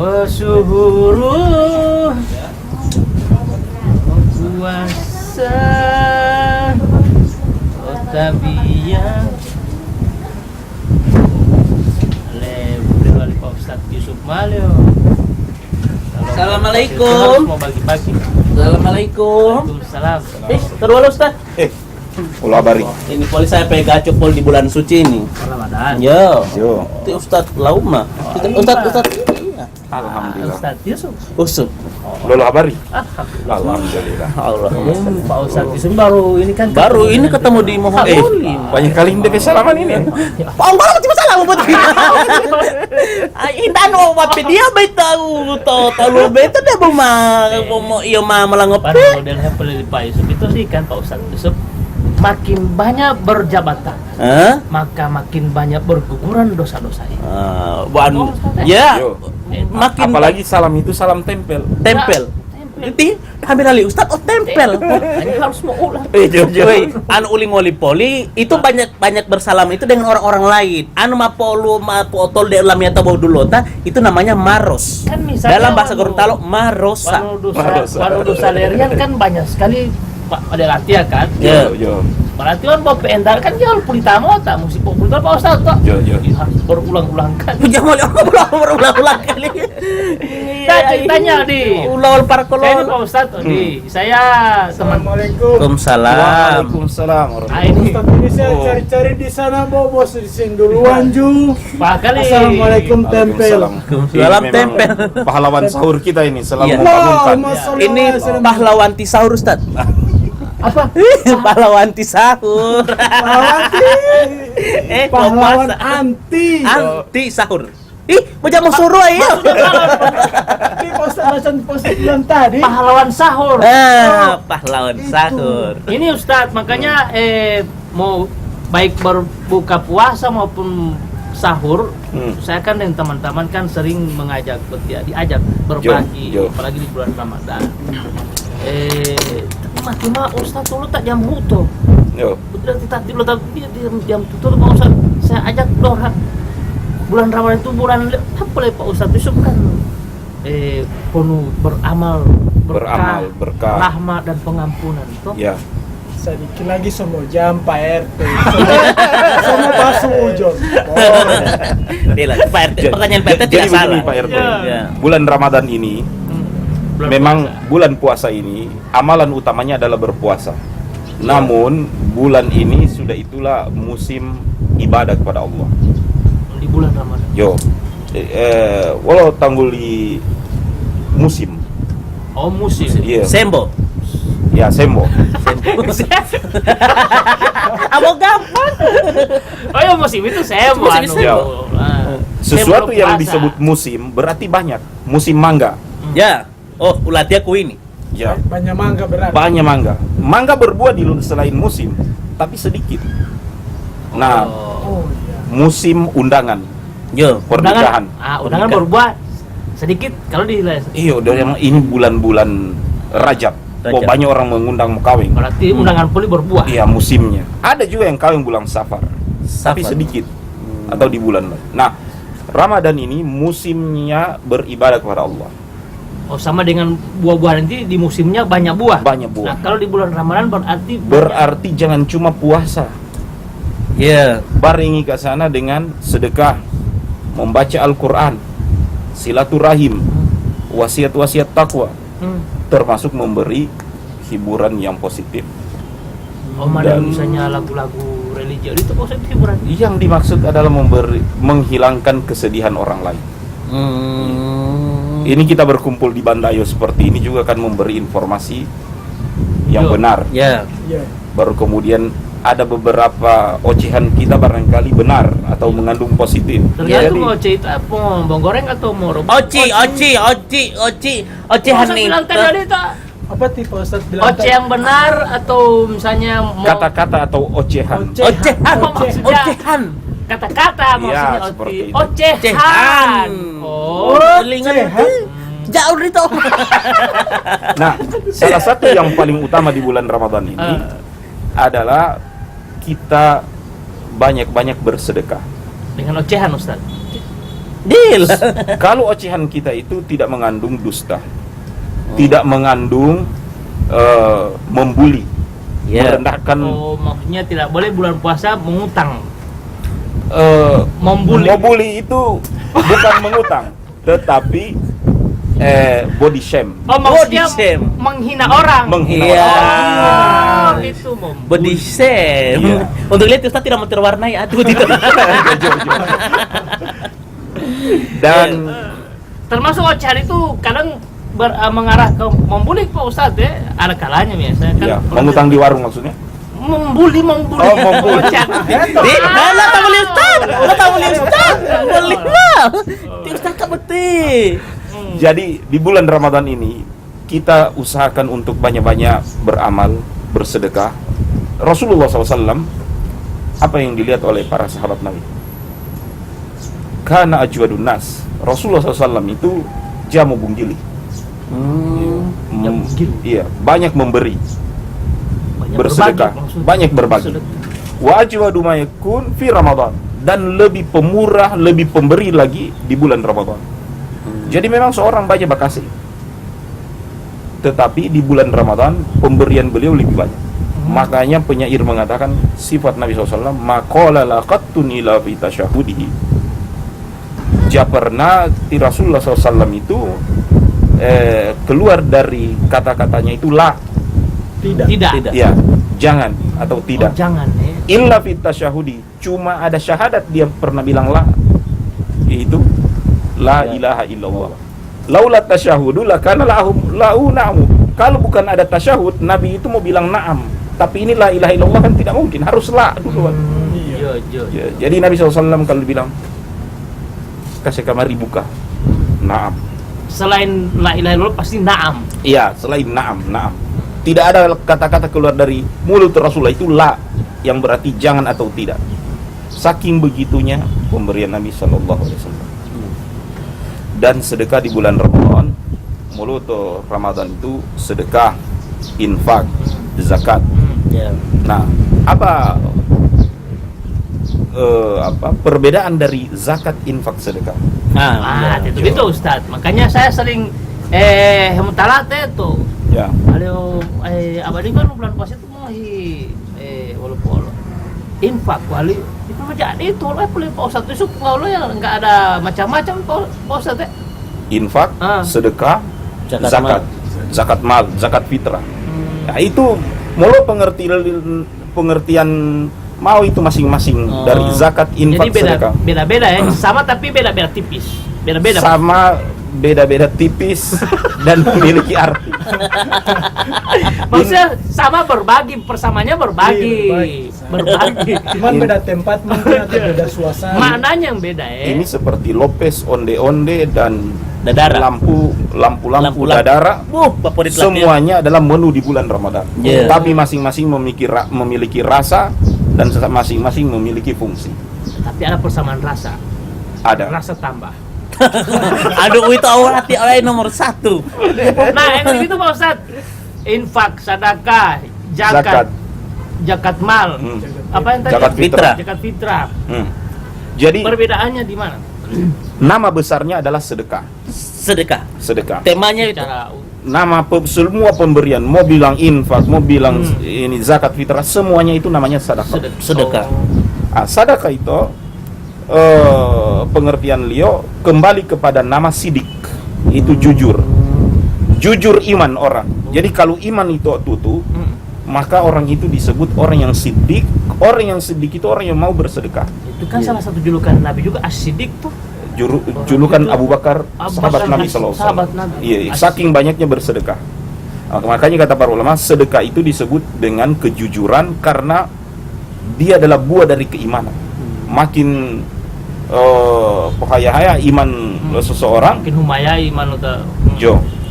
Suhuru puasa Otabia Lebril wali Pak Ustadz Yusuf Malio. Assalamualaikum. Mau bagi-bagi. Assalamualaikum. Waalaikumsalam. Terus Ustaz. Ulah bari. Ini poli saya pega cupol di bulan suci ini. Ramadan. Yo. Yo. Itu Ustaz Lauma. Ustaz. Iya. Alhamdulillah. Ustadz Yusuf. Usuk. Ulah bari. Alhamdulillah. Allah. Pak Ustadz Yusuf baru ini kan Baru ini ketemu di Mohon. Banyak kali ini salaman ini. Pak Allah cuma salah buat dia. Intan obat dia baik tahu tahu betul dia mau iya mah melangop. Baru dan hafal di Pak Yusuf itu sih kan Pak Ustadz Yusuf makin banyak berjabatan, maka makin banyak berguguran dosa-dosanya. Ya, Yo. makin Apalagi salam itu salam tempel. tempel. Ini hamil ali Ustaz tempel. Ini harus mau ulang. Woi, anu uling oli poli itu banyak bersalam itu dengan orang-orang lain. Anu mapolu mapotol de lamnya tabu dulu itu namanya maros. Kan misalnya Dalam bahasa Gorontalo marosa. Walau dosa lerian kan banyak sekali ada latihan kan. Yo. Latihan mau pendar kan jual pulitamo tak mesti pulitamo Pak Ustaz tak. Yo. Harus berulang-ulang kan. Jangan berulang-ulang kali. Kita ceritanya di Ulol para saya ini Pak kolon. Ustaz di saya teman Waalaikumsalam. Waalaikumsalam. ini Ustaz ini saya cari-cari di sana bos di sini duluan Ju. Pak kali. Assalamualaikum tempel. Salam Ini tempel. memang pahlawan sahur kita ini selalu Iya. membangunkan. Ini pahlawan tisahur Ustaz. Apa? Pahlawan tisahur. Pahlawan puasa. anti. Sahur. Mau jamu suruh ya. Ini post bilang tadi. Pahlawan sahur. Pahlawan sahur. Ini Ustadz makanya mau baik berbuka puasa maupun sahur, saya kan dan teman-teman kan sering diajak berbagi, Jo. apalagi di bulan Ramadan. Cuma Ustadz dulu tak jam butuh. Yo. Betul tidak dia jam tutup Pak Ustadz. Saya ajak orang bulan Ramadan itu bulan apa ya Pak Ustadz Yusuf kan penuh beramal Berkah. rahmat dan pengampunan toh. Ya. Sedikit lagi semua jam Pak RT. Semua pasang ujon. Pak RT, pertanyaan Pak RT Jadi tidak begini salah. Pak RT. Ya. Bulan Ramadan ini Bulan memang puasa. bulan puasa ini amalan utamanya adalah berpuasa. Namun bulan ini sudah itulah musim ibadah kepada Allah. di bulan Ramadan. Yo, walau tanggul di musim, Oh musim. iya, Sembo. ya sembo. Abo gampang. Oh ya musim itu saya Musim itu ya. Sebelum Sesuatu yang puasa. disebut musim berarti banyak. Musim mangga, Ya. Oh, ulatia ku ini. ya, Banyak mangga berarti. banyak mangga. Mangga berbuah di selain musim, tapi sedikit. Nah, Oh iya. musim undangan, Yo. pernikahan. Undangan berbuah sedikit kalau di Iya, udah yang ini bulan-bulan Rajab. Oh, Rajab. banyak orang mengundang mau kawin. berarti undangan puli berbuah. Iya, musimnya. Ada juga yang kawin bulan Safar, tapi Safar. sedikit. Atau di bulan lain. Nah, Ramadan ini musimnya beribadah kepada Allah. Oh sama dengan buah-buahan nanti di musimnya banyak buah. Banyak Nah buah. kalau di bulan Ramadan berarti Berarti jangan cuma puasa. Ya. Barengi ke sana dengan sedekah, membaca Al-Qur'an, silaturahim, wasiat-wasiat takwa, termasuk memberi hiburan yang positif. Oh ada Dan- misalnya lagu-lagu religi itu kok saya hiburan. Yang dimaksud adalah menghilangkan kesedihan orang lain. Ini kita berkumpul di Bandayo seperti ini juga akan memberi informasi yang Yo. benar. Ya. Iya. Baru kemudian ada beberapa ocehan kita barangkali benar atau mengandung positif. Tergantung mau cerita apa mau bawang goreng atau mau rebus. Oci Masa hani. bilang tadi tak? Apa tipe Ustaz bilang Oce yang benar atau misalnya mau Kata-kata atau ocehan. Oce- Apa maksudnya? Ocehan. Kata-kata maksudnya Iya, seperti itu. ocehan. Oh, Telinga Ocehan. jauh itu. Nah, salah satu yang paling utama di bulan Ramadan ini adalah kita banyak-banyak bersedekah. dengan ocehan Ustaz. Deal. Kalau ocehan kita itu tidak mengandung dusta, tidak mengandung membuli, Ya. merendahkan, Oh, maksudnya tidak boleh bulan puasa mengutang. membuli. Membuli. Itu bukan mengutang, tetapi body shame. Oh, maksudnya Body shame. menghina orang. Menghina Iya. Oh, itu membuli. Body shame. Iya. Untuk lihat Ustaz tidak mau terwarnai, aduh tidak. Dan Termasuk ocehan itu kadang mengarah ke membuli Pak Ustadz ya. Ada kalanya biasanya kan. ya, mengutang di warung maksudnya. Membuli. Oh, membuli. Ocehan. Lah tak boleh Ustaz. Lah tak boleh Ustaz. Boleh lah. Ustaz tak betul. Jadi di bulan Ramadan ini kita usahakan untuk banyak-banyak beramal, bersedekah. Rasulullah SAW, apa yang dilihat oleh para sahabat Nabi? Kana ajwadun nas. Rasulullah SAW itu jamu bunggili. Jamu bunggili. Iya, banyak memberi, Banyak bersedekah, berbagi, maksudnya. banyak berbagi. Bersedekah. Wa ajwadu ma yakun fi Ramadan, dan lebih pemurah, lebih pemberi lagi di bulan Ramadan. Jadi memang seorang banyak bakasih, tetapi di bulan Ramadan pemberian beliau lebih banyak. Makanya penyair mengatakan sifat Nabi SAW, maqala laqattun ila fi tasyahudihi. Pernah di Rasulullah SAW itu keluar dari kata-katanya itu la, Tidak. ya, jangan atau Oh, tidak. jangan ya. Illa fit tasyahudi, cuma ada syahadat dia pernah bilang la, yaitu la ilaha illallah. Laula tasyahudu lakana lahu na'am. Kalau bukan ada tasyahud, Nabi itu mau bilang na'am. Tapi ini la ilaha illallah kan tidak mungkin, harus la duluan. Iya. Ya, jadi Nabi SAW kalau bilang kasih kamari buka, na'am. Selain la ilaha illallah pasti na'am. Iya, selain na'am. Tidak ada kata-kata keluar dari mulut Rasulullah itu la, yang berarti jangan atau tidak. Saking begitunya pemberian Nabi SAW. Dan sedekah di bulan Ramadan, mulut Ramadan itu sedekah, infak, zakat. Ya. Nah, apa perbedaan dari zakat, infak, sedekah? Itu Ustaz. Makanya saya sering mutalate tuh. Ya. Kalau abadi kan bulan puasa itu masih walaupun infak wali itu jadi itu lah boleh Pak Ustaz itu kalau ya enggak ada macam-macam Pak Ustaz ya. Infak, sedekah, zakat, zakat mal, zakat fitrah. Nah, itu mulu pengertian mau itu masing-masing dari zakat, infak, Jadi sedekah. beda-beda ya, sama tapi beda-beda tipis. Beda-beda. Pak. Sama beda-beda tipis dan memiliki arti. Maksudnya sama berbagi, persamanya berbagi. Iya, Berbagi. Cuman beda tempat mungkin atau beda suasana. Maknanya yang beda ya. Ini seperti Lopez, onde-onde, dan Dadara. lampu dadara. Favorit Semuanya adalah menu di bulan Ramadan. Yeah. Tapi masing-masing memiliki rasa dan masing-masing memiliki fungsi. Tapi ada persamaan rasa. Ada. Rasa tambah. Aduh itu hati orang nomor 1. Nah, yang itu Pak Ustaz. Infak, sedekah, zakat mal. Apa yang tadi? Zakat fitrah. Zakat fitrah. Jadi Perbedaannya di mana? nama besarnya adalah sedekah. Sedekah. Temanya itu. Secara Nama semua pemberian, mau bilang infak, mau bilang ini zakat fitrah, semuanya itu namanya sedekah. Sedekah. Sedekah itu pengertian Leo kembali kepada nama sidik, itu jujur iman orang. Jadi kalau iman itu tutup, maka orang itu disebut orang yang sidik. Orang yang sidik itu orang yang mau bersedekah. itu kan salah satu julukan Nabi juga as-siddiq tuh. Julukan Abu Bakar, sahabat Nabi Sahabat SAW. Nabi. Iya, saking banyaknya bersedekah. Makanya kata para ulama, sedekah itu disebut dengan kejujuran karena dia adalah buah dari keimanan. Makin pohaya-haya iman seseorang, Makin humaya iman uta.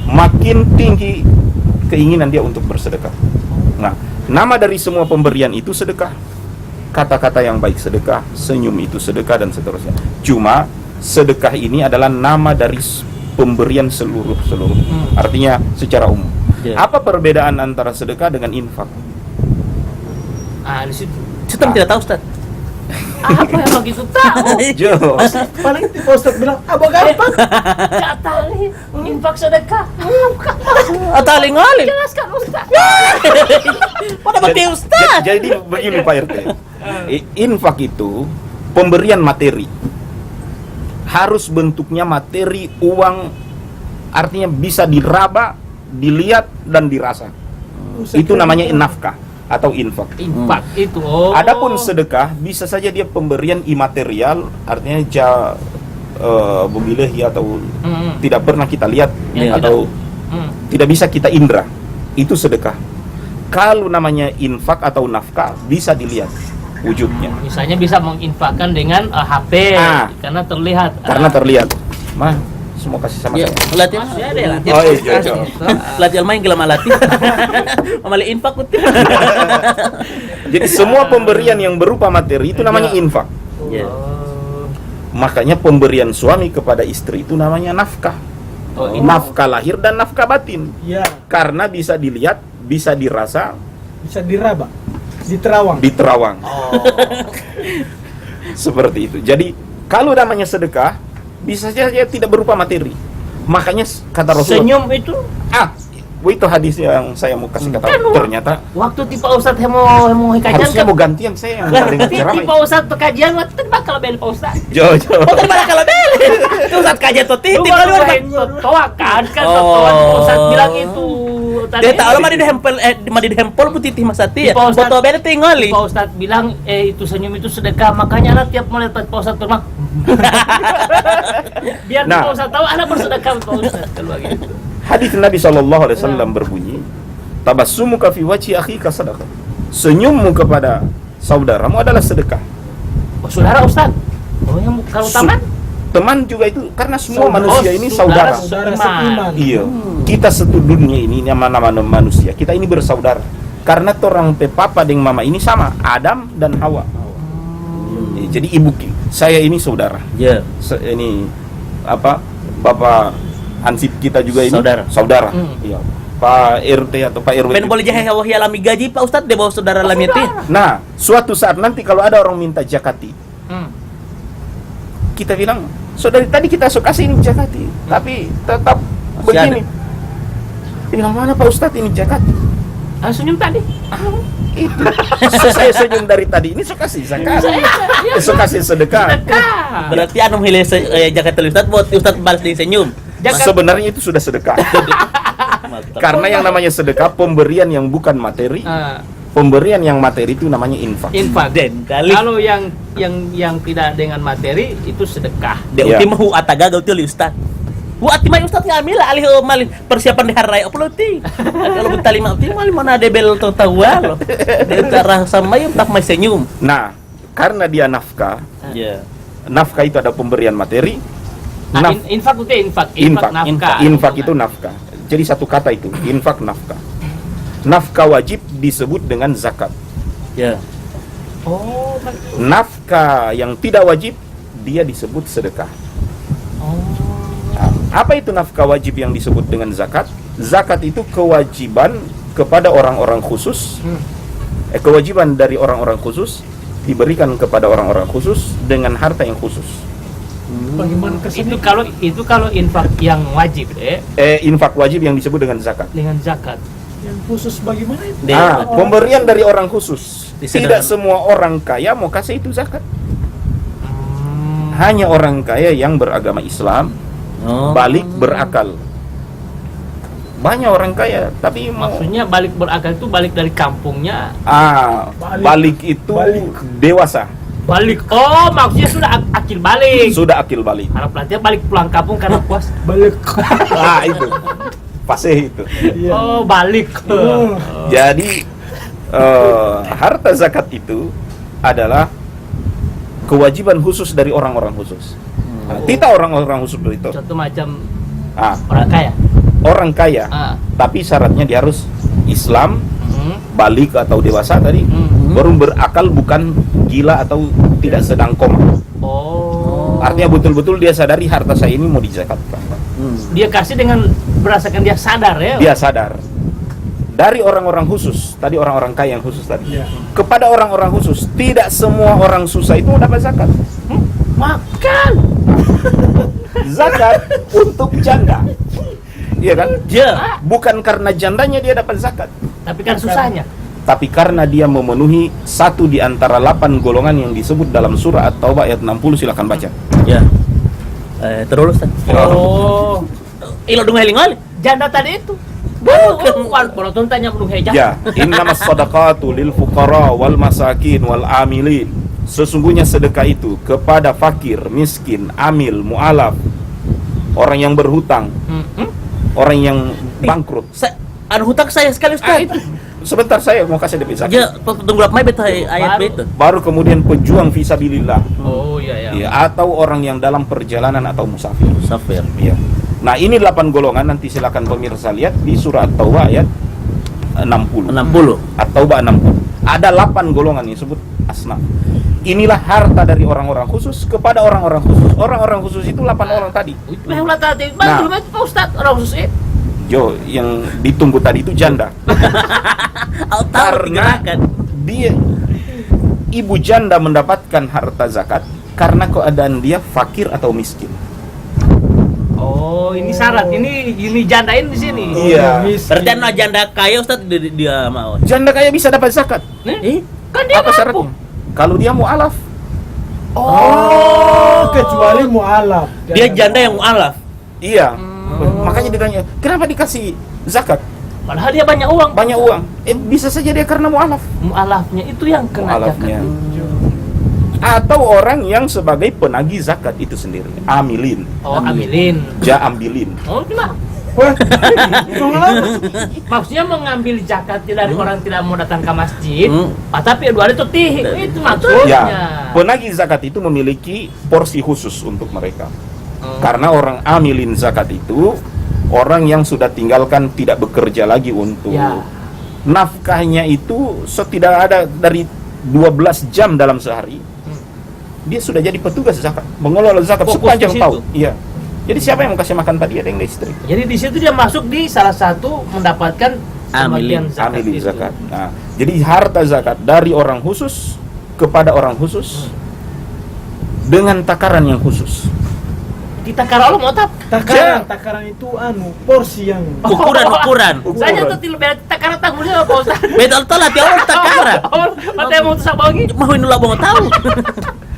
makin tinggi keinginan dia untuk bersedekah. Nah, nama dari semua pemberian itu sedekah. Kata-kata yang baik sedekah, senyum itu sedekah, dan seterusnya. Cuma sedekah ini adalah nama dari pemberian seluruh. Artinya secara umum. Ya. Apa perbedaan antara sedekah dengan infak? Di situ. Kita tidak tahu Ustaz. Apa yang begitu tahu? Jo. Paling tipe Ustaz bilang, abang gampang. Gak tahu. Infak sedekah. Atau aling-aling. Jelaskan Ustaz. Pada mati Ustaz. Jadi begini Pak RT. Infak itu pemberian materi. Harus bentuknya materi, uang, artinya bisa diraba, dilihat dan dirasa. Itu namanya nafkah atau infak. Infak itu. Oh. Adapun sedekah bisa saja dia pemberian imaterial, artinya bumilahi atau tidak pernah kita lihat Ya, atau tidak bisa kita indra. Itu sedekah. Kalau namanya infak atau nafkah bisa dilihat wujudnya. Misalnya bisa menginfakkan dengan HP karena terlihat. Karena terlihat. Mah, semua kasih sama Ya, saya. latihan. Masih ada latihan. Oh, iya, Jo. Latihan main gila malati. Mamali infak putih. Jadi semua pemberian yang berupa materi itu namanya infak. Ya. Makanya pemberian suami kepada istri itu namanya nafkah. Oh, Nafkah lahir dan nafkah batin. Ya, Karena bisa dilihat, bisa dirasa, bisa diraba, diterawang. diterawang. Seperti itu. Jadi kalau namanya sedekah bisa saja tidak berupa materi. Makanya kata Rasulullah. Senyum itu Itu hadis yang saya mau kasih kata. Ternyata waktu tipe Ustaz mau kajian harusnya kan. mau gantian saya yang paling ceramah. Tipe Ustaz kajian waktu itu bakal beli Pak Ustaz. Jo. Bukan malah kalau beli. Itu Ustaz kajian tuh Lu titik baru kalau main totoa kan Oh. totoa Ustaz bilang itu tadi. dia tahu mah di hempel putih Mas Ati ya. Pak Ustaz- Foto beda tinggali. Pak Ustaz bilang itu senyum itu sedekah, makanya lah tiap melihat Pak Ustaz ke rumah. Biar Nah. Pak Ustaz tahu anak bersedekah Pak Ustaz kalau gitu. Hadis Nabi SAW berbunyi, tabassumuka fi wajhi akhika sadaqah. Senyummu kepada saudaramu adalah sedekah. Oh, saudara Ustaz. Oh, yang kalau teman? Teman juga itu karena semua Saudara. manusia ini saudara. Saudara Iman. seiman. Iya. Kita satu dunia ini nama-nama manusia. Kita ini bersaudara. Karena orang papa dengan mama ini sama, Adam dan Hawa. Jadi ibu saya ini saudara. Ya. Ini apa? Bapak Hansip kita juga ini Saudara. Iya. Pak RT atau Pak RW. Ben boleh jahe wahya alami gaji Pak Ustaz dia bawa saudara alami itu. Nah, suatu saat nanti kalau ada orang minta zakati, kita bilang, saudari tadi kita suka kasih ini zakati, tapi tetap Masih begini. Dia bilang, mana Pak Ustadz ini zakati? Senyum tadi. Itu. Saya senyum dari tadi, ini suka kasih zakat. Suka kasih sedekah. Berarti anu hileh jaket Ustaz buat Ustaz balas dengan senyum. Sebenarnya itu sudah sedekah. Karena yang namanya sedekah pemberian yang bukan materi. Pemberian yang materi itu namanya infak. Infak. Den kali. Kalau yang tidak dengan materi itu sedekah. Dia Ya. ultima hu ataga gautil Ustaz. Hu atimai Ustaz ngambil alih malih persiapan di hari raya uploading. Kalau betali mah malih mana ada bel tawa loh. Dia cara sama yang tak mai senyum. Nah, karena dia nafkah, Ya. nafkah itu ada pemberian materi. Infak itu infak nafkah. Infak itu nafkah. Jadi satu kata itu, infak nafkah. Nafkah wajib disebut dengan zakat. Ya. Oh, Nafkah yang tidak wajib dia disebut sedekah. Nah, apa itu nafkah wajib yang disebut dengan zakat? Zakat itu kewajiban kepada orang-orang khusus. Kewajiban dari orang-orang khusus diberikan kepada orang-orang khusus dengan harta yang khusus. Bagaimana kesannya? itu kalau infak yang wajib deh Infak wajib yang disebut dengan zakat. dengan zakat. Yang khusus bagaimana itu? Pemberian dari orang khusus. Disederhana. Tidak semua orang kaya mau kasih itu zakat. Hanya orang kaya yang beragama Islam, balik berakal. Banyak orang kaya, tapi mau Maksudnya balik berakal itu balik dari kampungnya. balik itu dewasa. Balik. Oh, maksudnya sudah akil balik. Sudah akil balik. Harap pelatih balik pulang kampung karena puas. Balik. Itu. Fasih itu. Iya. Oh, balik. Jadi harta zakat itu adalah kewajiban khusus dari orang-orang khusus. Tidak orang-orang khusus itu. Satu macam Orang orang kaya. Orang kaya, tapi syaratnya dia harus Islam, balik atau dewasa tadi, baru berakal, bukan gila atau tidak sedang koma. Oh. Artinya betul-betul dia sadari harta saya ini mau dizakatkan. Dia kasih dengan berdasarkan dia sadar ya. Dia sadar. dari orang-orang khusus, tadi orang-orang kaya yang khusus tadi, Iya. kepada orang-orang khusus. Tidak semua orang susah itu dapat zakat. Makan. Zakat untuk janda, iya kan? Ya. Bukan karena jandanya dia dapat zakat, Tapi kan susahnya. tapi karena dia memenuhi satu di antara 8 golongan yang disebut dalam surah At-Taubah ayat 60. Silakan baca. Ya. Terus Ustaz. Oh. Ilo dung heling oli. Janda tadi itu. Bukan. Penonton tanya penuh hejah. Ya, innamas sadaqatu lil fuqara wal masakin wal amilin. Sesungguhnya sedekah itu kepada fakir, miskin, amil, mu'alaf, orang yang berhutang, orang yang bangkrut. Anu hutang saya sekali Ustaz. Sebentar, saya mau kasih DP zakat. Ya, tunggu mai beta ayat Baru. itu. Baru kemudian pejuang fisabilillah, Oh iya ya. ya, atau orang yang dalam perjalanan atau musafir. Safir. Ya. Nah, ini 8 golongan, nanti silakan pemirsa lihat di surah At-Taubah ayat 60. 60. At-Taubah 60. Ada 8 golongan yang disebut asnaf. Inilah harta dari orang-orang khusus kepada orang-orang khusus. Orang-orang khusus itu 8 orang tadi. Itu yang ulah tadi. Nah. Bantu Pak Ustaz orang khusus itu. Jo, yang ditunggu tadi itu janda. Aku tahu Karena tinggalkan. dia ibu janda mendapatkan harta zakat karena keadaan dia fakir atau miskin. Oh, ini syarat. Ini jandain di sini. Iya. Berarti anu janda kaya Ustaz dia mau. Janda kaya bisa dapat zakat. Kan dia Apa mampu. syaratnya? Kalau dia mualaf. Oh, kecuali mualaf. Dia janda yang mualaf. Iya. Makanya ditanya, kenapa dikasih zakat? Padahal dia banyak uang. Banyak uang. Bisa saja dia karena mualaf. Mualafnya itu yang kena Mualafnya. zakat. Atau orang yang sebagai penagih zakat itu sendiri. Amilin. Oh, ambilin. Ambilin. Oh, gimana? Wah, mualaf. Maksudnya mengambil zakat dari orang tidak mau datang ke masjid, Hmm. tapi dua itu tih. Itu maksudnya. Ya, penagih zakat itu memiliki porsi khusus untuk mereka. Karena orang amilin zakat itu orang yang sudah tinggalkan tidak bekerja lagi untuk Ya. nafkahnya itu tidak ada dari 12 jam dalam sehari. Dia sudah jadi petugas zakat, mengelola zakat Fokus sepanjang di situ. tahun. Iya. Jadi siapa yang mau kasih makan tadi? Ada yang istri. Jadi di situ dia masuk di salah satu mendapatkan Amilin. sebagian zakat. Amilin itu. zakat. Nah, jadi harta zakat dari orang khusus kepada orang khusus dengan takaran yang khusus. Kita kalau mau tap. Takaran itu porsi yang Ukuran. Saya tuh tidak takaran tanggulnya apa Ustaz? Betul lah dia orang takara. Oh, mata yang mau tuh bagi. Mau nula mau tahu.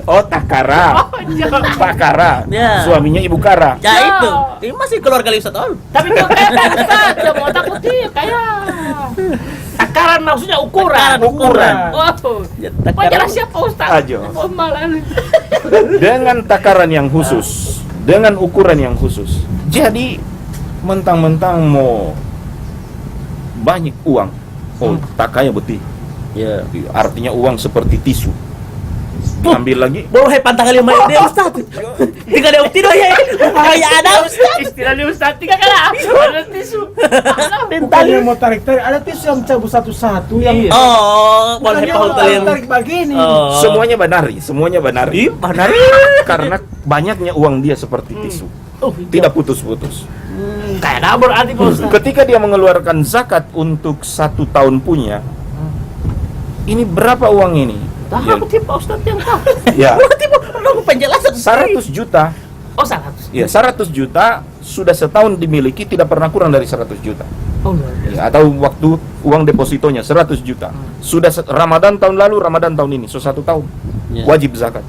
Oh, takara. Oh, iya. Takara. Ya. Suaminya Ibu Kara. Ya itu. Ini masih keluarga Ustaz Ol. Tapi kok kayak Ustaz, dia mau tak putih kayak takaran maksudnya ukuran. Ukuran. Oh. Ya, Pajalah siapa Ustaz? Ajo. Oh, malah. Dengan takaran yang khusus, dengan ukuran yang khusus. Jadi mentang-mentang mau banyak uang, oh tak kaya betul. Ya. Artinya uang seperti tisu. Ambil lagi. Baru pantang kali main dia Ustaz. Tiga dia tidur ya. Kayak ada Ustaz. Istilah dia Ustaz tiga kali. Ada tisu. bukannya mau tarik-tarik, ada tisu yang cabut satu-satu yang Iya. Oh, boleh bukannya paut yang tarik begini. Oh. Semuanya banari, semuanya banari. Benar. Karena banyaknya uang dia seperti tisu. Oh, Tidak putus-putus. kayak dapur arti Pak Ustaz. Ketika dia mengeluarkan zakat untuk 1 tahun punya, ini berapa uang ini? Tahu Ya, aku tipe Pak Ustaz yang tahu. ya, Berarti mau penjelasan 100 juta. Oh, 100. Ya, 100 juta sudah setahun dimiliki, tidak pernah kurang dari 100 juta. Oh, luar biasa. Ya, atau waktu uang depositonya 100 juta. Sudah Ramadan tahun lalu, Ramadan tahun ini, so 1 tahun. Ya. Wajib zakat.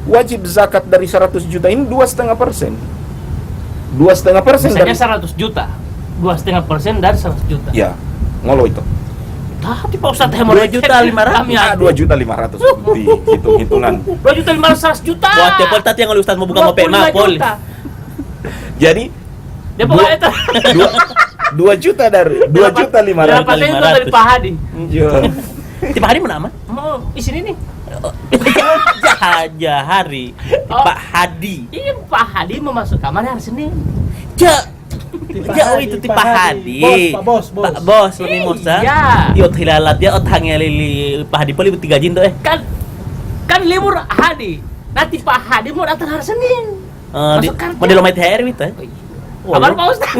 Wajib zakat dari 100 juta ini 2,5%. 2,5% Misalnya dari 100 juta. 2,5% dari 100 juta. ya, ngolo itu. Tapi Pak Ustaz yang 2.500.000. Kami Ah, 2.500.000 di hitung-hitungan. 2.500.000 juta. Buat tepol tadi yang Ustaz mau buka mau 25 pol. juta. Jadi Dia pokoknya itu. 2 juta dari 2.500.000. Dapatnya itu dari Pak Hadi. Iya. Tiap hari mana? Mau di sini nih. Hari. Oh. Pak Hadi. Iya, Pak Hadi mau masuk kamar hari Senin. Ya, itu tipe Hadi. Bos, Pak Bos. Pak Bos, ini Musa. Iya. Yo hilalat dia otangnya lili Pak Hadi poli 3 jin tuh Kan libur Hadi. Nanti Pak Hadi mau datang hari Senin. Di Masuk kantor. model lomait hari itu. Kabar Pak Ustaz.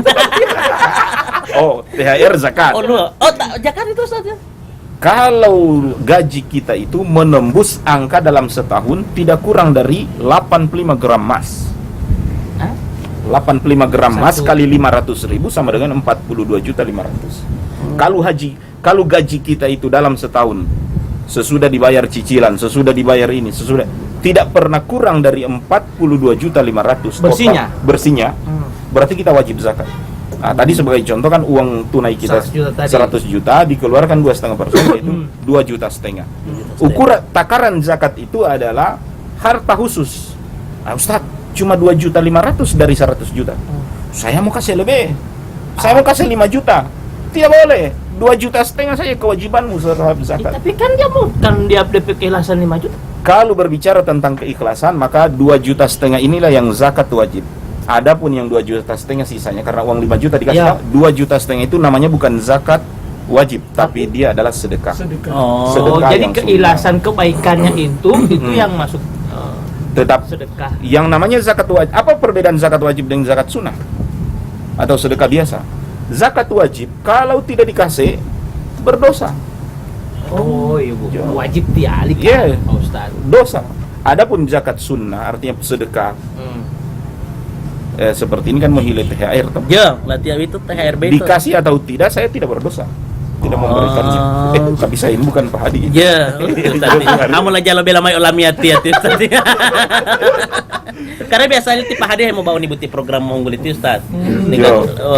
Oh, THR zakat. Oh, no. Oh, tak zakat itu Ustaz ya. Kalau gaji kita itu menembus angka dalam setahun tidak kurang dari 85 gram emas. Hah? 85 gram emas Satu. kali 500.000 sama dengan 42.500.000. Kalau gaji kita itu dalam setahun sesudah dibayar cicilan, sesudah dibayar ini, sesudah tidak pernah kurang dari 42.500.000 Bersihnya? Bersihnya. Berarti kita wajib zakat. Nah, tadi sebagai contoh kan uang tunai kita 100 juta tadi. 100 juta dikeluarkan 2,5% yaitu 2,5 juta. Ukuran takaran zakat itu adalah harta khusus. Nah, Ustaz, cuma 2.500.000 dari 100 juta. Saya mau kasih lebih. Saya mau kasih 5 juta. Tidak boleh. 2,5 juta saja kewajibanmu terhadap zakat. Tapi kan dia bukan dia DP keikhlasan 5 juta. Kalau berbicara tentang keikhlasan, maka 2,5 juta inilah yang zakat wajib. Adapun yang 2,5 juta sisanya karena uang 5 juta dikasih, Ya. 2,5 juta itu namanya bukan zakat wajib, tapi dia adalah sedekah. Sedekah. Oh. Sedekah Jadi yang keikhlasan kebaikannya itu yang masuk Tetap sedekah. yang namanya zakat wajib. Apa perbedaan zakat wajib dengan zakat sunnah atau sedekah biasa? Zakat wajib kalau tidak dikasih berdosa, Oh, iya Bu. Ya. Wajib dialik Iya. Pak Ustaz. dosa. Adapun zakat sunnah artinya sedekah seperti ini kan menghilai THR toh. Ya, latihan itu THRB itu. Dikasih atau tidak saya tidak berdosa, tidak memberikannya. Tapi saya ini bukan Pak Hadi. Ya, betul tadi. Kamu aja lo bela mai olamiati ya tadi. Karena biasanya tipe hadiah yang mau bawa nih buti program unggul itu Ustaz. Ini kan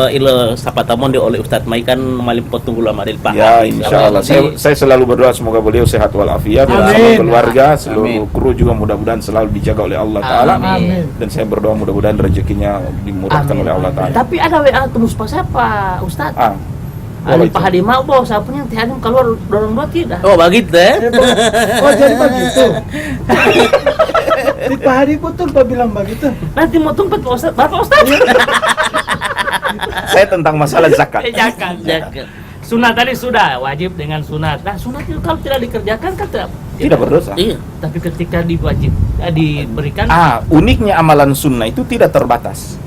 ilo sapa tamon di oleh Ustaz Mai kan malim potong gula madil Pak. Ya, insya Allah. Saya selalu berdoa semoga beliau sehat walafiat bersama Amin. keluarga, seluruh kru juga mudah-mudahan selalu dijaga oleh Allah Taala. Amin. Dan saya berdoa mudah-mudahan rezekinya dimurahkan oleh Allah Taala. Tapi ada WA tembus pas apa Ustaz? Boleh Pak itu. Hadi mau bawa sapunya Teh Hadim keluar dorong dua tidak. Oh, begitu ya. Oh, jadi begitu. Di Pak Hadi betul Pak bilang begitu. Nanti mau tumpet Pak Ustaz. Bapak Ustaz. Saya tentang masalah zakat. Jangan. Jaga. Sunat tadi sudah wajib dengan sunat. Nah sunat itu kalau tidak dikerjakan kan tidak. Tidak berdosa. Iya. Tapi ketika diberikan, Uniknya amalan sunnah itu tidak terbatas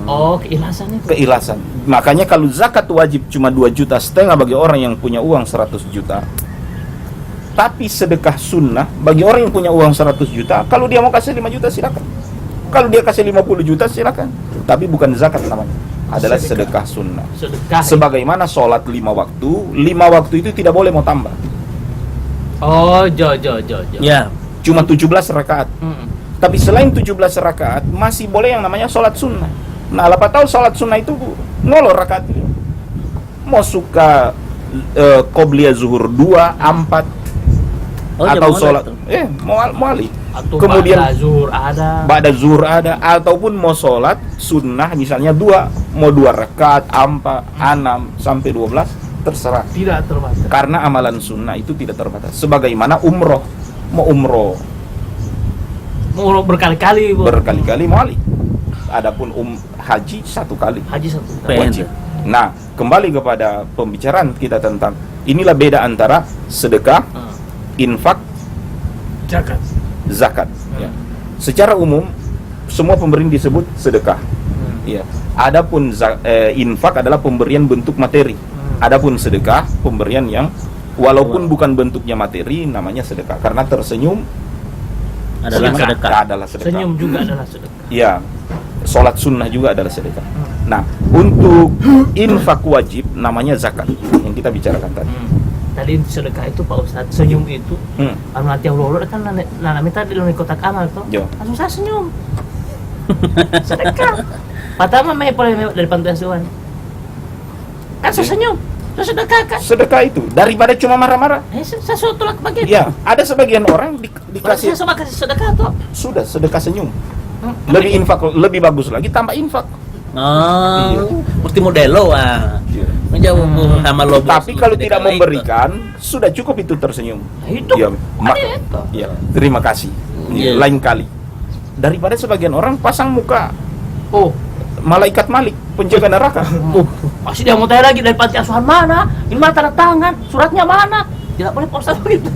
oh keikhlasan itu. keikhlasan. Makanya kalau zakat wajib cuma 2,5 juta bagi orang yang punya uang 100 juta. Tapi sedekah sunnah bagi orang yang punya uang 100 juta, kalau dia mau kasih 5 juta silakan. Kalau dia kasih 50 juta silakan. Tapi bukan zakat namanya. Adalah sedekah sunnah. Sedekah. Sebagaimana sholat 5 waktu, 5 waktu itu tidak boleh mau tambah. Oh, jo. Ya. Cuma 17 rakaat. Tapi selain 17 rakaat masih boleh yang namanya sholat sunnah. Nah, apa tahu sholat sunnah itu 0 rakaat. Mau suka qobliyah zuhur 2, 4 Oh, atau jam sholat mana mau alih. Atau Kemudian ba'da zuhur ada. ba'da zuhur ada, ataupun mau sholat sunnah misalnya 2, mau 2 rakaat, 4, 6 sampai 12 terserah. Tidak terbatas. Karena amalan sunnah itu tidak terbatas. Sebagaimana umroh, mau umroh Mau berkali-kali, Bu. berkali-kali mau alih. Adapun haji 1 kali Haji satu. wajib. Nah, kembali kepada pembicaraan kita tentang inilah beda antara sedekah, infak, Zakat. zakat. Ya. Secara umum semua pemberian disebut sedekah. Ya. Adapun infak adalah pemberian bentuk materi. Adapun sedekah pemberian yang walaupun bukan bentuknya materi namanya sedekah karena tersenyum Adalah sedekah. adalah sedekah. Senyum juga adalah sedekah. Ya. Sholat sunnah juga adalah sedekah. Nah, untuk infak wajib namanya zakat yang kita bicarakan tadi. Tadi sedekah itu Pak Ustadz, senyum itu anu nanti Allah kan nana minta di kotak amal tuh. Jo. Langsung saya senyum. Sedekah. Pertama mah paling dari pantai asuhan. Kan saya senyum. Terus sedekah kan. Sedekah itu daripada cuma marah-marah. Saya suruh tolak bagian. Ya, ada sebagian orang Kasih dikasih sama kasih sedekah tuh. sudah sedekah senyum. Lebih infak, lebih bagus lagi tambah infak. Oh, mesti modelo Iya. menjawab sama lo. Tapi kalau tidak memberikan, sudah cukup itu tersenyum. Nah, itu. Ya, Itu. ya, terima kasih. Iya. Lain kali. Daripada sebagian orang pasang muka Oh, malaikat Malik, penjaga neraka. masih dia mau tanya lagi dari panti asuhan mana? Ini mana tanda tangan? Suratnya mana? Tidak boleh Pak Ustadz begitu.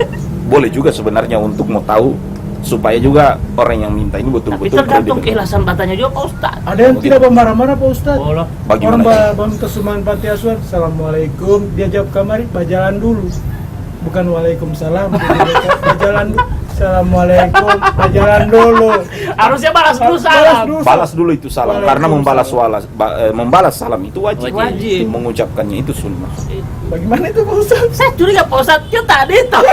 Boleh juga sebenarnya untuk mau tahu supaya juga orang yang minta ini Tapi betul-betul tergantung kredibel. keikhlasan batanya juga Pak Ustaz. Ada yang tidak marah-marah Pak Ustaz. Oh loh. Bagaimana? Orang bangun kesuman panti asuhan, Assalamualaikum, dia jawab kamari, bajalan dulu. Bukan Waalaikumsalam, dia bajalan dulu. Assalamualaikum, bajalan dulu. Harusnya balas dulu Balas salam. dulu. Balas dulu itu salam karena membalas salam itu wajib. Wajib. Mengucapkannya itu sunnah. Bagaimana itu Pak Ustaz? Saya curiga Pak Ustaz, kita tadi tahu.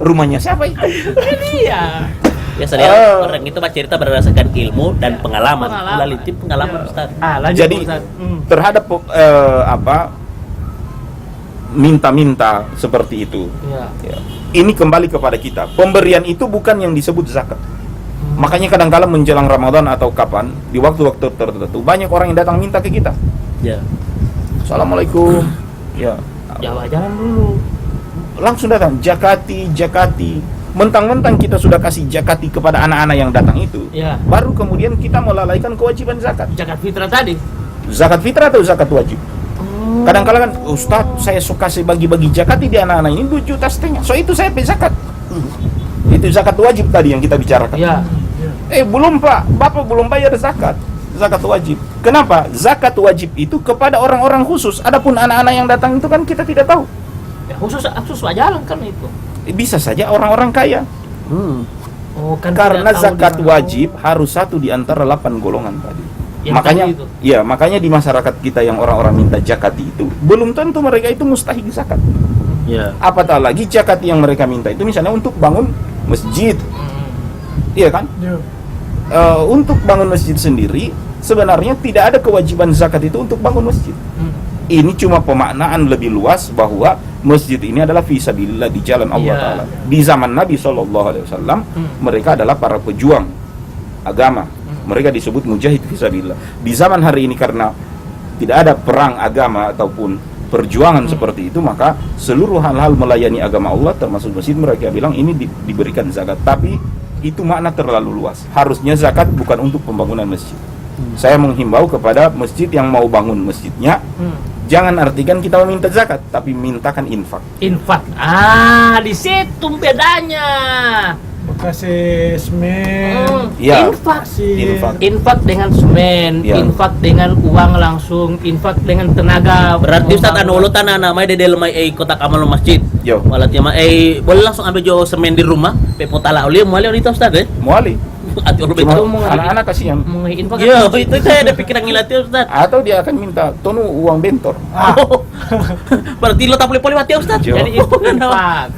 Rumahnya siapa itu? Ini ya. Biasanya orang itu mah cerita berdasarkan ilmu dan pengalaman. Pengalaman. Melalui pengalaman Ustaz. Lanjut Jadi Pak Ustaz. terhadap minta-minta seperti itu. Ya. Ya. Ini kembali kepada kita. Pemberian itu bukan yang disebut zakat. Makanya kadang-kala menjelang Ramadan atau kapan di waktu-waktu tertentu banyak orang yang datang minta ke kita. Ya. Assalamualaikum. Ya. Jalan dulu. Langsung datang jakati. Mentang-mentang kita sudah kasih jakati kepada anak-anak yang datang itu. Ya. Baru kemudian kita melalaikan kewajiban zakat. Zakat fitrah tadi. Zakat fitrah atau zakat wajib? Kadang-kala kan, Ustadz saya suka kasih bagi-bagi zakati di anak-anak ini 2,5 juta. So itu saya zakat. Itu zakat wajib tadi yang kita bicarakan. Ya. Belum Pak, Bapak belum bayar zakat wajib. Kenapa? Zakat wajib itu kepada orang-orang khusus. Adapun anak-anak yang datang itu kan kita tidak tahu. Ya khusus jalan kan itu. Bisa saja orang-orang kaya. Oh kan Karena tidak tahu zakat di mana. wajib harus satu di antara 8 golongan tadi. Yang Makanya, tadi itu. ya makanya di masyarakat kita yang orang-orang minta zakati itu belum tentu mereka itu mustahik zakat. Ya. Apatah lagi zakat yang mereka minta itu misalnya untuk bangun masjid, iya kan? Ya. Untuk bangun masjid sendiri sebenarnya tidak ada kewajiban zakat itu untuk bangun masjid. Ini cuma pemaknaan lebih luas bahwa masjid ini adalah fisabilillah di jalan Allah Iya. Ta'ala. Di zaman Nabi SAW mereka adalah para pejuang agama. Mereka disebut mujahid fisabilillah. Di zaman hari ini karena tidak ada perang agama ataupun perjuangan seperti itu, maka seluruh hal-hal melayani agama Allah termasuk masjid mereka bilang ini diberikan zakat. Tapi itu makna terlalu luas. Harusnya zakat bukan untuk pembangunan masjid. Saya menghimbau kepada masjid yang mau bangun masjidnya, jangan artikan kita meminta zakat, tapi mintakan infak. Infak. Di situ bedanya. Bekasi semen. Ya, Infak. infak. Infak dengan semen, Ya. infak dengan uang langsung, infak dengan tenaga. Berarti Ustaz anu ulo tanah namanya de lemai kotak amal masjid. Yo, Walat ya mah boleh langsung ambil jo semen di rumah, pe potala uli muali itu Ustaz muali. Ati ulo Cuma betul. mau anak-anak kasihan. Mau infak. Yo, itu saya ada pikiran ngilati Ustaz. Atau dia akan minta tonu uang bentor. Berarti lo tak boleh mati Ustaz. Jo. Jadi itu infak.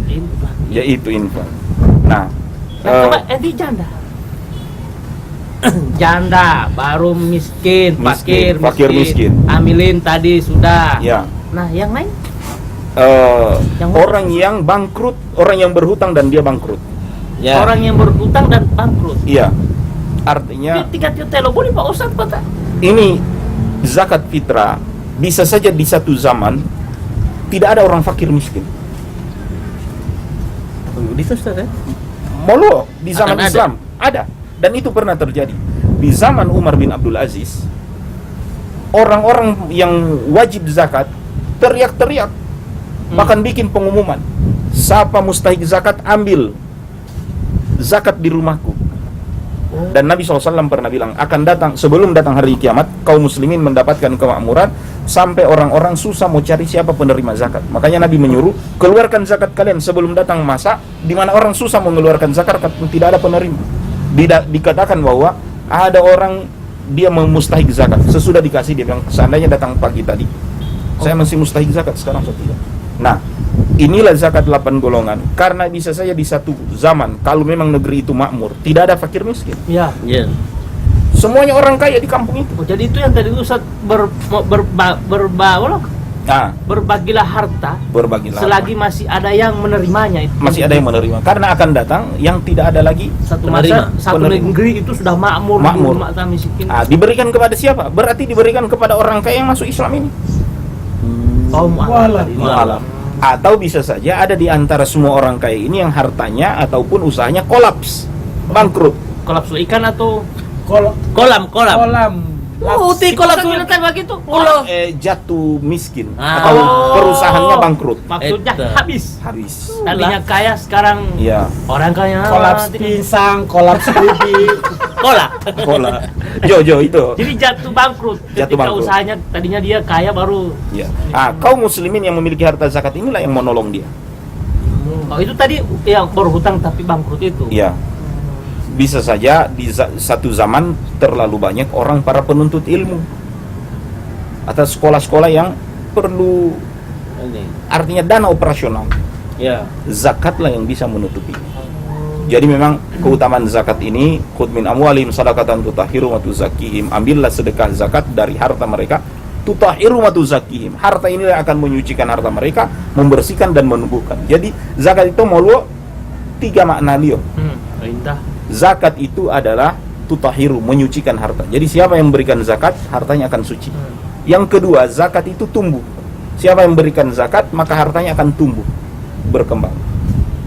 Infak. Ya itu infak. Nah, Coba di janda. Janda baru miskin, Miskin, fakir, fakir, miskin. Amilin tadi sudah. ya Nah, yang lain? Yang orang yang bangkrut, orang yang berhutang dan dia bangkrut. Ya. Orang yang berhutang dan bangkrut. Iya. Artinya Tiga telo boleh Pak Ustaz kata. ini zakat fitrah bisa saja di satu zaman tidak ada orang fakir miskin. Itu Ustaz ya. Molo di zaman Akan ada. Islam ada dan itu pernah terjadi. Di zaman Umar bin Abdul Aziz, orang-orang yang wajib zakat teriak-teriak, bahkan bikin pengumuman, siapa mustahik zakat ambil zakat di rumahku. Dan Nabi SAW pernah bilang akan datang sebelum datang hari kiamat kaum muslimin mendapatkan kemakmuran sampai orang-orang susah mau cari siapa penerima zakat. Makanya Nabi menyuruh keluarkan zakat kalian sebelum datang masa di mana orang susah mengeluarkan zakat tidak ada penerima. Dikatakan bahwa ada orang dia memustahik zakat sesudah dikasih dia bilang seandainya datang pagi tadi saya masih mustahik zakat sekarang saya tidak. Nah, inilah zakat 8 golongan karena bisa saja di satu zaman kalau memang negeri itu makmur tidak ada fakir miskin, Ya. Iya. semuanya orang kaya di kampung itu. Oh, jadi itu yang tadi Ustaz berbagilah harta Berbagilah selagi masih ada yang menerimanya itu. masih ada yang menerima karena akan datang yang tidak ada lagi. Satu penerima. masa satu Penerima. negeri itu sudah makmur, Makmur. mata miskin. Diberikan kepada siapa? Berarti diberikan kepada orang kaya yang masuk Islam ini. Kaum Mu'alaf. Mu'alaf. Atau bisa saja ada di antara semua orang kaya ini yang hartanya ataupun usahanya kolaps, bangkrut. Kolapsu ikan atau Kolam. Kolam. Kolam. Uti kalau Kalau kita begitu, Pulau. Jatuh miskin Ah. atau Oh. perusahaannya bangkrut. maksudnya Eta. habis. Habis. Tadinya kaya, sekarang Iya. orang kaya. Kolaps pisang, kolaps ubi. Kola. Bola. Jo itu. Jadi jatuh bangkrut. Jatuh Ketika bangkrut. usahanya tadinya dia kaya baru. Ya. Kaum muslimin yang memiliki harta zakat inilah yang menolong dia. Oh, itu tadi yang berhutang tapi bangkrut itu. Ya. Bisa saja di satu zaman terlalu banyak orang para penuntut ilmu atau sekolah-sekolah yang perlu artinya dana operasional. Ya. Zakatlah yang bisa menutupi. Jadi memang keutamaan zakat ini, khudh min amwalihim shadaqatan tutahhiru wa tuzakkihim. Ambillah sedekah zakat dari harta mereka, tutahhiru wa tuzakkihim. Harta inilah yang akan menyucikan harta mereka, membersihkan dan menumbuhkan. Jadi zakat itu mau 3 makna dia. Perintah. Zakat itu adalah tutahhiru, menyucikan harta. Jadi siapa yang memberikan zakat, hartanya akan suci. Yang kedua, zakat itu tumbuh. Siapa yang memberikan zakat, maka hartanya akan tumbuh, berkembang.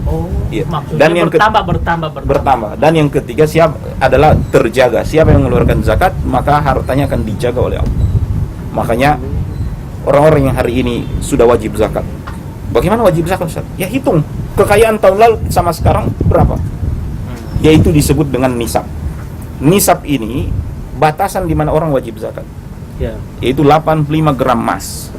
Oh, Iya. maksudnya Dan yang bertambah. Dan yang ketiga siapa adalah terjaga. Siapa yang mengeluarkan zakat, maka hartanya akan dijaga oleh Allah. Makanya orang-orang yang hari ini sudah wajib zakat. Bagaimana wajib zakat, Ustaz? Ya hitung kekayaan tahun lalu sama sekarang berapa? Yaitu disebut dengan nisab. Nisab ini batasan di mana orang wajib zakat. Ya. Yaitu 85 gram emas.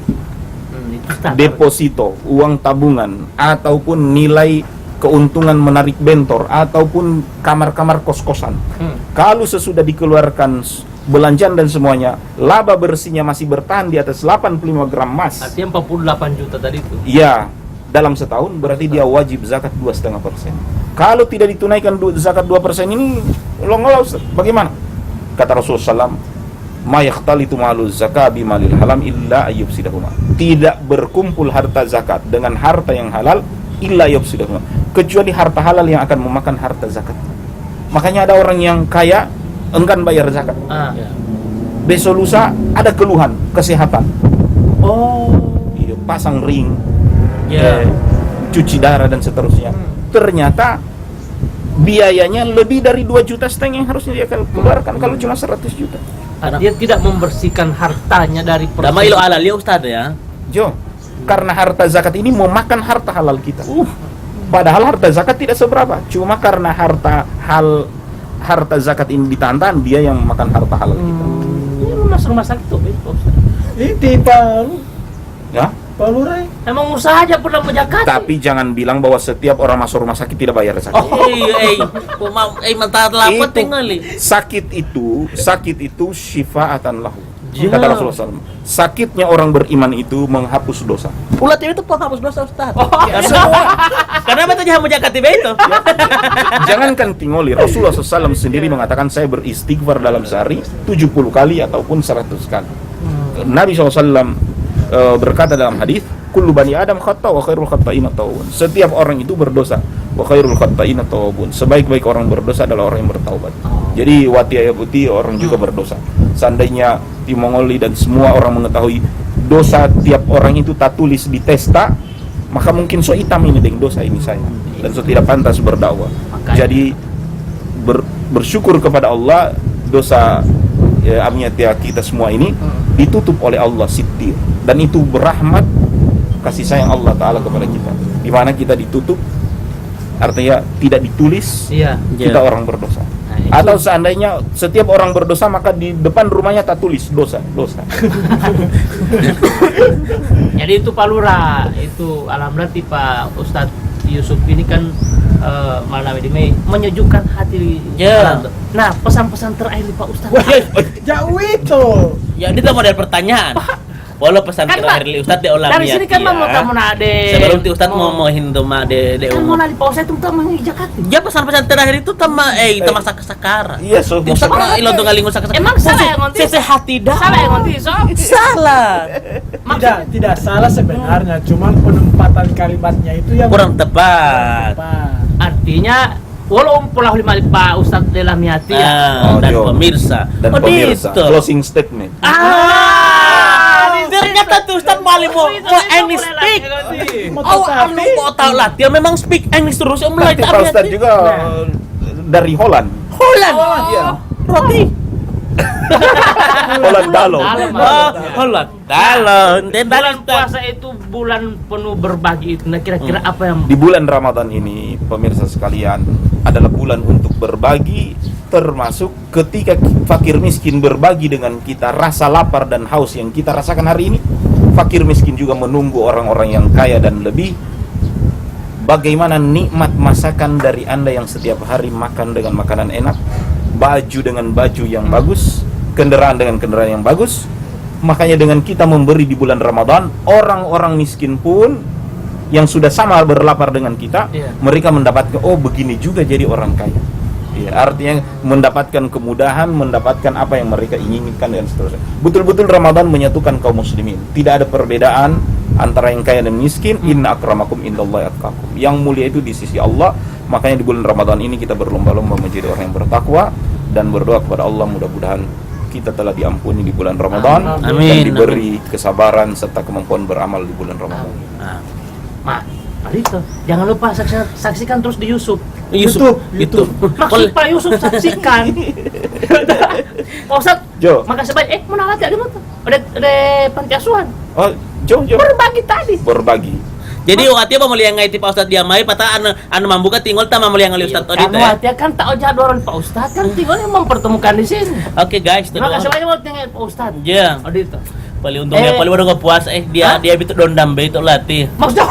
Itu standar. Deposito, uang tabungan, ataupun nilai keuntungan menarik bentor, ataupun kamar-kamar kos-kosan. Kalau sesudah dikeluarkan belanjaan dan semuanya, laba bersihnya masih bertahan di atas 85 gram emas. Artinya 48 juta tadi itu. Iya, dalam setahun berarti dia wajib zakat 2,5%. Kalau tidak ditunaikan zakat 2% ini, ulang-ulang bagaimana? Kata Rasulullah SAW, ma yakhtalitu malu zakat bimalil halam illa ayyubsidahuma. Tidak berkumpul harta zakat dengan harta yang halal illa ayyubsidahuma, kecuali harta halal yang akan memakan harta zakat. Makanya ada orang yang kaya enggan bayar zakat. Ya. Besok lusa ada keluhan kesehatan. Oh. Iya, pasang ring, Ya. cuci darah dan seterusnya. Ternyata biayanya lebih dari 2,5 juta yang harusnya dia keluarkan kalau cuma 100 juta. Dia tidak membersihkan hartanya dari Dama ilo alal ya Ustaz ya. Jo, karena harta zakat ini memakan harta halal kita. Padahal harta zakat tidak seberapa, cuma karena harta zakat ini ditahan, dia yang makan harta halal kita. Ini rumah sakit tuh, Ini di Palu, Ya, Palu Rai. emang usaha aja pernah menjaga. tapi jangan bilang bahwa setiap orang masuk rumah sakit tidak bayar zakat. Mata lapet Itu. tinggali. Sakit itu syifa'atan lahu. Ya. Kata Rasulullah SAW, sakitnya orang beriman itu menghapus dosa. Ulat itu penghapus dosa Ustaz. Semua. Karena apa jangan menjaga tiba itu? Jangankan tingoli, Rasulullah SAW sendiri mengatakan saya beristighfar dalam sehari 70 kali ataupun 100 kali. Nabi SAW berkata dalam hadis, kullu bani adam khata wa khairul khata'ina tawabun. Setiap orang itu berdosa, wa khairul khata'ina tawabun. Sebaik-baik orang berdosa adalah orang yang bertaubat. Jadi wati ayat putih orang juga berdosa. Seandainya di Mongoli dan semua orang mengetahui dosa tiap orang itu tak tulis di testa, maka mungkin so hitam ini dengan dosa ini saya, dan so tidak pantas berdakwah. Jadi bersyukur kepada Allah, dosa amniatia kita semua ini ditutup oleh Allah sittir, dan itu berahmat kasih sayang Allah Ta'ala kepada kita, di mana kita ditutup, artinya tidak ditulis Iya. kita orang berdosa. Atau seandainya setiap orang berdosa, maka di depan rumahnya tak tulis dosa. Jadi itu Pak Lurah, itu alhamdulillah Pak Ustadz Yusuf ini kan malam ini menyejukkan hati. Ya. Nah, pesan-pesan terakhir nih Pak Ustadz. Jauh itu. Ya ini model pertanyaan. Walau pesan Kan, terakhir Pak, li Ustaz de olah dari sini kan mau tamu nade. Sebelum ti Ustaz mau hindu ma de Kan mau nadi Pak Ustadz itu tamu di Jakarta. Ya pesan-pesan terakhir itu tama tama sakara. Iya, so Ti Ustaz ilo tunggal lingo sakara. Emang salah yang ngonti? Sese hati dah. Salah yang ngonti, so. Salah. Tidak salah sebenarnya, cuman penempatan kalimatnya itu yang Kurang tepat. Artinya walau pola lima Pak Ustadz dalam hati ya. Oh, Dan Jo. pemirsa. dan Oh, pemirsa gitu. closing statement. Ternyata tuh Ustaz Mali mau English speak. Oh, anu mau tahu lah. Dia memang speak English terus. Mulai Nanti Pak Ustadz juga dari Holland. Holland. Iya. Roti. Holland Dalo. Allah. Kalau Bulan puasa itu bulan penuh berbagi itu. Nah, kira-kira apa yang Di bulan Ramadan ini, pemirsa sekalian, adalah bulan untuk berbagi, termasuk ketika fakir miskin berbagi dengan kita rasa lapar dan haus yang kita rasakan hari ini. Fakir miskin juga menunggu orang-orang yang kaya dan lebih. Bagaimana nikmat masakan dari Anda yang setiap hari makan dengan makanan enak, baju dengan baju yang bagus, kendaraan dengan kendaraan yang bagus. Makanya dengan kita memberi di bulan Ramadan, orang-orang miskin pun yang sudah sama berlapar dengan kita, mereka mendapatkan, oh begini juga jadi orang kaya. Ya, artinya mendapatkan kemudahan, mendapatkan apa yang mereka inginkan dan seterusnya. Betul-betul Ramadan menyatukan kaum muslimin. Tidak ada perbedaan antara yang kaya dan miskin. Inna akramakum indallahi atqakum. Yang mulia itu di sisi Allah. Makanya di bulan Ramadan ini kita berlomba-lomba menjadi orang yang bertakwa dan berdoa kepada Allah, mudah-mudahan kita telah diampuni di bulan Ramadan. Amin. Dan diberi kesabaran serta kemampuan beramal di bulan Ramadan. Mak, Alito, jangan lupa saksikan terus di YouTube. YouTube. Maksud Pak Yusuf saksikan. Pak Ustadz, Jo. makasih banyak. Mau nalat ya di mana? Ada panti asuhan. Oh, Jo. Berbagi tadi. Berbagi. Jadi waktu apa melihat ngai Pak Ustad diamai patah anu mambuka tinggal tama melihat ngali Ustad tadi Kamu hati kan tahu jadwal Pak Ustadz kan tinggal yang mempertemukan di sini. Oke guys, Terima kasih banyak buat tinggal Pak Ustadz. Ya. Adito. Paling untungnya paling udah gak puas dia itu dondam be itu latih. Maksudnya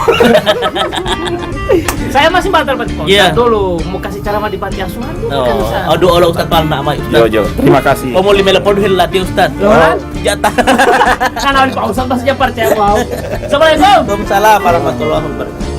saya masih bantar Pak Ustadz Iya. dulu mau kasih ceramah di panti asuhan dulu kan bisa. Oh, aduh Allah Ustad palna sama Ustad. Jo. Terima kasih. Kamu lima lepon dulu latih Ustad. Loh? Jatah. Kan awal Pak Ustadz masih percaya mau. Assalamualaikum. Waalaikumsalam warahmatullahi wabarakatuh.